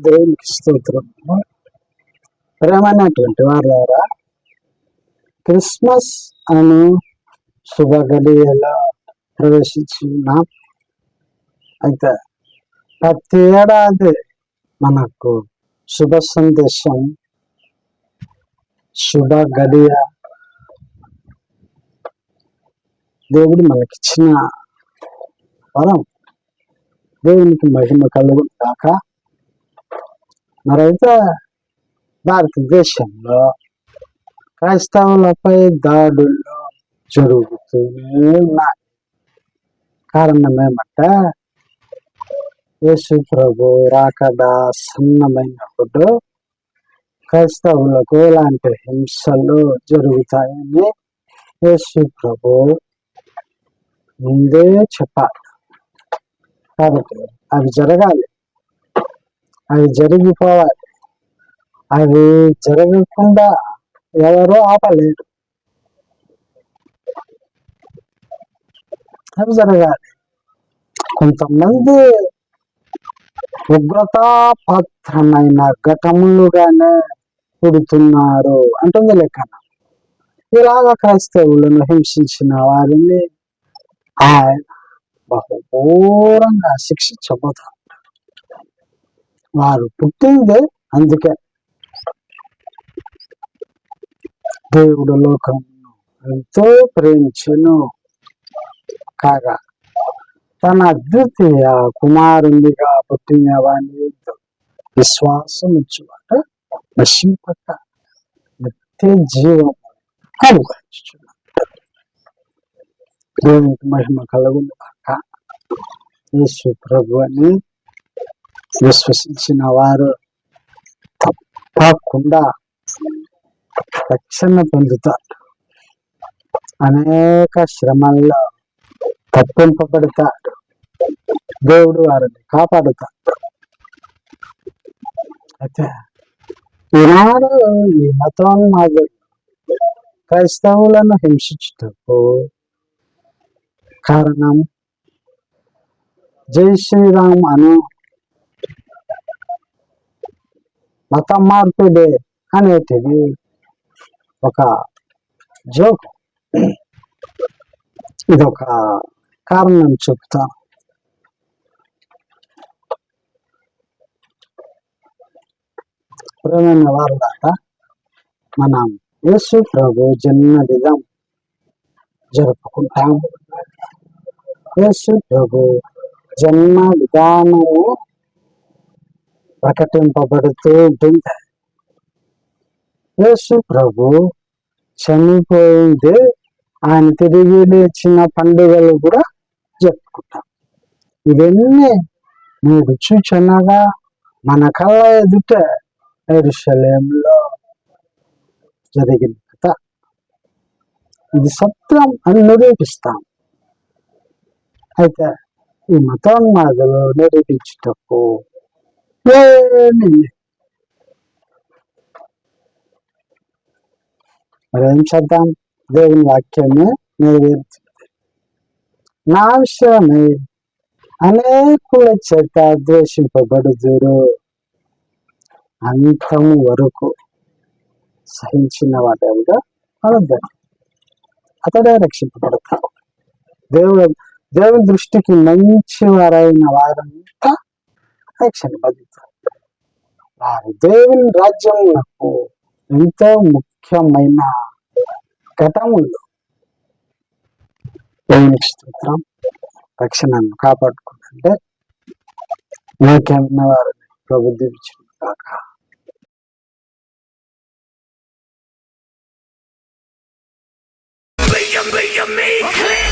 దేవునికి స్తోత్రం. ప్రేమైనటువంటి వారు క్రిస్మస్ అను శుభ గడియలో ప్రవేశించున్నాం. అయితే ప్రతి ఏడాది మనకు శుభ సందేశం, శుభ గడియ దేవుడు మనకిచ్చిన వరం. దేవునికి మహిమ కలుగును కాక. మరైతే భారతదేశంలో క్రైస్తవులపై దాడులు జరుగుతూనే ఉన్నాయి. కారణం ఏమంటే యేసు ప్రభు రాకడ సన్నమైనప్పుడు క్రైస్తవులకు ఎలాంటి హింసలు జరుగుతాయని యేసు ప్రభు ముందే చెప్పారు. కాబట్టి అవి జరగాలి, అవి జరిగిపోవాలి. అవి జరగకుండా ఎవరో ఆపలేరు. అవి జరగాలి. కొంతమంది ఉగ్రతాపాత్రమైన ఘటములుగానే పుడుతున్నారు అంటుంది లేఖన. ఇలాగ క్రైస్తవులను హింసించిన వారిని ఆయన బహుఘోరంగా శిక్షించబోతారు. వారు పుట్టిందే అందుకే. దేవుడు లోకమును ఎంతో ప్రేమించెను కాగా తన అద్వితీయ కుమారునిగా పుట్టిన వాని విశ్వాసం ఇచ్చువాట నశింపక నిత్య జీవం అనుగ్రహించుచున్నాడు. దేవునికి మహిమ కలుగును కాక. యేసు ప్రభు అని విశ్వసించిన వారు తప్పకుండా రక్షణ పొందుతారు. అనేక శ్రమల్లో తప్పింపబడతారు. దేవుడు వారిని కాపాడుతాడు. అయితే ఈనాడు ఈ మతోన్మాదులు క్రైస్తవులను హింసించుటకు కారణం జై శ్రీరామ్ అను మత మార్పిడి అనేటిది ఒక జోక్. ఇదొక కారణం చెప్తాను. ప్రేమైన వారులారా, మనం యేసు ప్రభు జన్మదినం జరుపుకుంటాం. యేసు ప్రభు జన్మ విధానము ప్రకటింపబడుతూ ఉంటుంది. యేసు ప్రభు చనిపోయింది, ఆయన తిరిగి లేచిన పండుగలు కూడా జరుపుకుంటాం. ఇవన్నీ మీరు చూచనగా మన కళ్ళ ఎదుట యెరూషలేములో జరిగిన కథ. ఇది సత్యం అని నిరూపిస్తాం. అయితే ఈ మతోన్మాదులు నిరూపించుటకు ఏమీ మరేం చేద్దాం? దేవుని వాక్యమే నెరవేరుతుంది. నా విషయమై అనేకుల చేత ద్వేషింపబడుదురు, అంతము వరకు సహించిన వాడేవిగా అడద్దాం. అతడే రక్షింపబడతాడు. దేవుని దృష్టికి మంచి వారైన వారంతా రక్షణ పొందుతారు. వారు దేవుని రాజ్యమునకు ఎంతో ముఖ్యమైన ఘటములు. దేవునికి స్తోత్రం. రక్షణను కాపాడుకుంటే ముఖ్యమైన వారిని ప్రభు దీవించును కాక. Make me